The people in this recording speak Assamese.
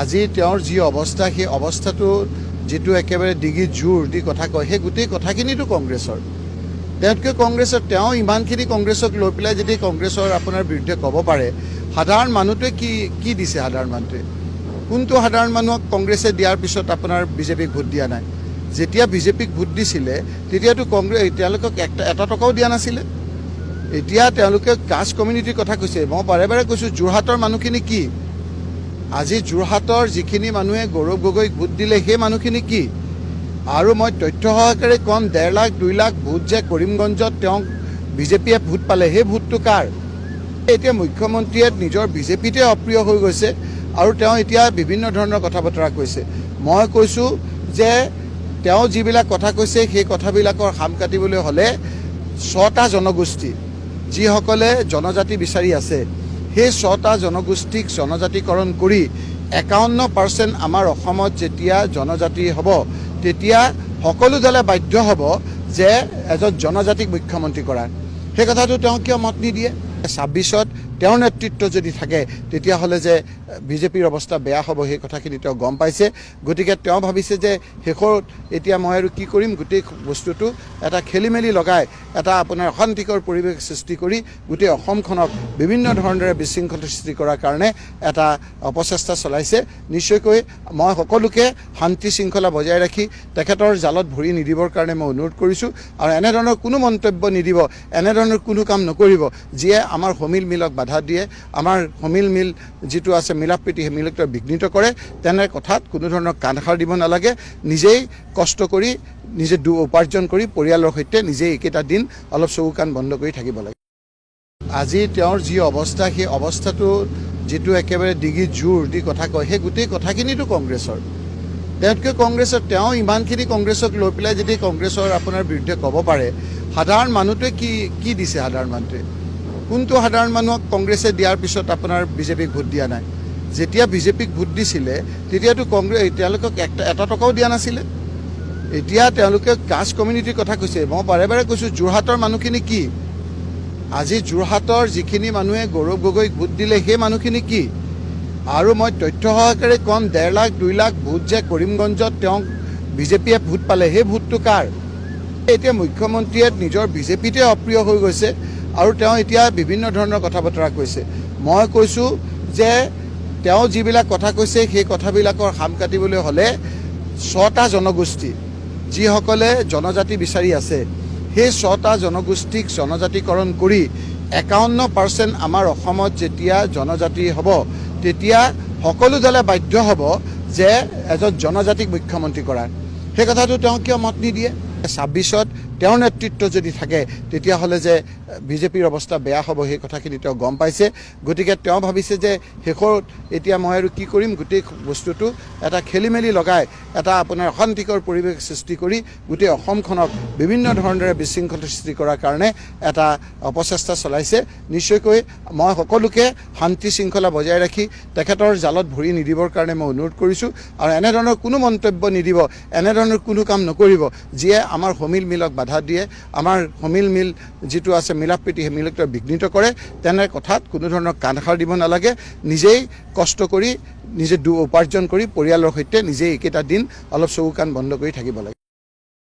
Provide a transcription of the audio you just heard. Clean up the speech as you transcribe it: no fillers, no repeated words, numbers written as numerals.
আজি তেওঁৰ যি অৱস্থা সেই অৱস্থাটো যেটো একেবাৰে ডিগি জোৰ দি কথা কয় সেই গোটেই কথাখিনিটো কংগ্ৰেছৰ তেওঁতকৈ কংগ্ৰেছৰ তেওঁ ইমানখিনি কংগ্ৰেছক লৈ পেলাই যদি কংগ্ৰেছৰ আপোনাৰ বিৰুদ্ধে ক'ব পাৰে সাধাৰণ মানুহটোৱে কি দিছে সাধাৰণ মানুহটোৱে কোনটো সাধাৰণ মানুহক কংগ্ৰেছে দিয়াৰ পিছত আপোনাৰ বিজেপিক ভোট দিয়া নাই যেতিয়া বিজেপিক ভোট দিছিলে তেতিয়াতো কংগ্ৰেছ তেওঁলোকক এটা টকাও দিয়া নাছিলে এতিয়া তেওঁলোকে কাষ্ট কমিউনিটিৰ কথা কৈছে মই বাৰে বাৰে কৈছোঁ যোৰহাটৰ মানুহখিনি কি আজি যোৰহাটৰ যিখিনি মানুহে গৌৰৱ গগৈক ভোট দিলে সেই মানুহখিনি কি আৰু মই তথ্য সহকাৰে কম 1.5 লাখ 2 লাখ ভোট যে কৰিমগঞ্জত তেওঁ বিজেপিয়ে ভোট পালে সেই ভোটটো কাৰ এতিয়া মুখ্যমন্ত্ৰীয়ে নিজৰ বিজেপিতে অপ্ৰিয় হৈ গৈছে আৰু তেওঁ এতিয়া বিভিন্ন ধৰণৰ কথা বতৰা কৈছে মই কৈছোঁ যে তেওঁ যিবিলাক কথা কৈছে সেই কথাবিলাকৰ খাম কাটিবলৈ হ'লে 6টা জনগোষ্ঠী যিসকলে জনজাতি বিচাৰি আছে সেই 6টা জনগোষ্ঠীক জনজাতিকৰণ কৰি 51% আমাৰ অসমত যেতিয়া জনজাতি হ'ব তেতিয়া সকলো দলে বাধ্য হ'ব যে এজন জনজাতিক মুখ্যমন্ত্ৰী কৰাৰ সেই কথাটো তেওঁ কিয় মত নিদিয়ে 26ত তেওঁৰ নেতৃত্ব যদি থাকে তেতিয়াহ'লে যে বিজেপিৰ অৱস্থা বেয়া হ'ব সেই কথাখিনি তেওঁ গম পাইছে গতিকে তেওঁ ভাবিছে যে শেষত এতিয়া মই আৰু কি কৰিম গোটেই বস্তুটো এটা খেলিমেলি লগাই এটা আপোনাৰ অশান্তিকৰ পৰিৱেশ সৃষ্টি কৰি গোটেই অসমখনক বিভিন্ন ধৰণেৰে বিশৃংখল সৃষ্টি কৰাৰ কাৰণে এটা অপচেষ্টা চলাইছে নিশ্চয়কৈ মই সকলোকে শান্তি শৃংখলা বজাই ৰাখি তেখেতৰ জালত ভৰি নিদিবৰ কাৰণে মই অনুৰোধ কৰিছোঁ আৰু এনেধৰণৰ কোনো মন্তব্য নিদিব এনেধৰণৰ কোনো কাম নকৰিব যিয়ে আমাৰ সমিল মিলক বাধা দিয়ে আমাৰ সমিল মিল যেটো আছে মিলাপ্ৰীতি সেই মিলক বিঘ্নিত কৰে তেনে কথাত কোনো ধৰণৰ কাণসাৰ দিব নালাগে নিজেই কষ্ট কৰি নিজে উপাৰ্জন কৰি পৰিয়ালৰ সৈতে নিজেই একেটা দিন অলপ চকু কাণ বন্ধ কৰি থাকিব লাগে আজি তেওঁৰ যি অৱস্থা সেই অৱস্থাটো যেটো একেবাৰে ডিগি জোৰ দি কথা কয় সেই গোটেই কথাখিনিটো কংগ্ৰেছৰ তেওঁতকৈ কংগ্ৰেছৰ তেওঁ ইমানখিনি কংগ্ৰেছক লৈ পেলাই যদি কংগ্ৰেছৰ আপোনাৰ বিৰুদ্ধে ক'ব পাৰে সাধাৰণ মানুহটোৱে কি দিছে সাধাৰণ মানুহটোৱে কোনটো সাধাৰণ মানুহক কংগ্ৰেছে দিয়াৰ পিছত আপোনাৰ বিজেপিক ভোট দিয়া নাই যেতিয়া বিজেপিক ভোট দিছিলে তেতিয়াতো কংগ্ৰেছ তেওঁলোকক এটা টকাও দিয়া নাছিলে এতিয়া তেওঁলোকে কাষ্ট কমিউনিটিৰ কথা কৈছে মই বাৰে বাৰে কৈছোঁ যোৰহাটৰ মানুহখিনি কি আজি যোৰহাটৰ যিখিনি মানুহে গৌৰৱ গগৈক ভোট দিলে সেই মানুহখিনি কি আৰু মই তথ্য সহকাৰে কম 1.5 লাখ 2 লাখ ভোট যে কৰিমগঞ্জত তেওঁ বিজেপিয়ে ভোট পালে সেই ভোটটো কাৰ এতিয়া মুখ্যমন্ত্ৰীয়ে নিজৰ বিজেপিতে অপ্ৰিয় হৈ গৈছে আৰু তেওঁ এতিয়া বিভিন্ন ধৰণৰ কথা বতৰা কৈছে মই কৈছোঁ যে তেওঁ যিবিলাক কথা কৈছে সেই কথাবিলাকৰ খাম কাটিবলৈ হ'লে 6টা জনগোষ্ঠী যিসকলে জনজাতি বিচাৰি আছে সেই 6টা জনগোষ্ঠীক জনজাতিকৰণ কৰি 51% আমাৰ অসমত যেতিয়া জনজাতি হ'ব তেতিয়া সকলো দলে বাধ্য হ'ব যে এজন জনজাতিক মুখ্যমন্ত্ৰী কৰাৰ সেই কথাটো তেওঁ কিয় মত নিদিয়ে 26ত তেওঁৰ নেতৃত্ব যদি থাকে তেতিয়াহ'লে যে বিজেপিৰ অৱস্থা বেয়া হ'ব সেই কথাখিনি তেওঁ গম পাইছে গতিকে তেওঁ ভাবিছে যে শেষত এতিয়া মই আৰু কি কৰিম গোটেই বস্তুটো এটা খেলিমেলি লগাই এটা আপোনাৰ অশান্তিকৰ পৰিৱেশ সৃষ্টি কৰি গোটেই অসমখনক বিভিন্ন ধৰণেৰে বিশৃংখল সৃষ্টি কৰাৰ কাৰণে এটা অপচেষ্টা চলাইছে নিশ্চয়কৈ মই সকলোকে শান্তি শৃংখলা বজাই ৰাখি তেখেতৰ জালত ভৰি নিদিবৰ কাৰণে মই অনুৰোধ কৰিছোঁ আৰু এনেধৰণৰ কোনো মন্তব্য নিদিব এনেধৰণৰ কোনো কাম নকৰিব যিয়ে আমাৰ সমিল মিলক বাধা দিয়ে আমাৰ সমিল মিল যেটো আছে মিলাপ্ৰীতি সেই মিলক বিঘ্নিত কৰে তেনে কথাত কোনো ধৰণৰ কাণসাৰ দিব নালাগে নিজেই কষ্ট কৰি নিজে উপাৰ্জন কৰি পৰিয়ালৰ সৈতে নিজেই একেটা দিন অলপ চকু কাণ বন্ধ কৰি থাকিব লাগে।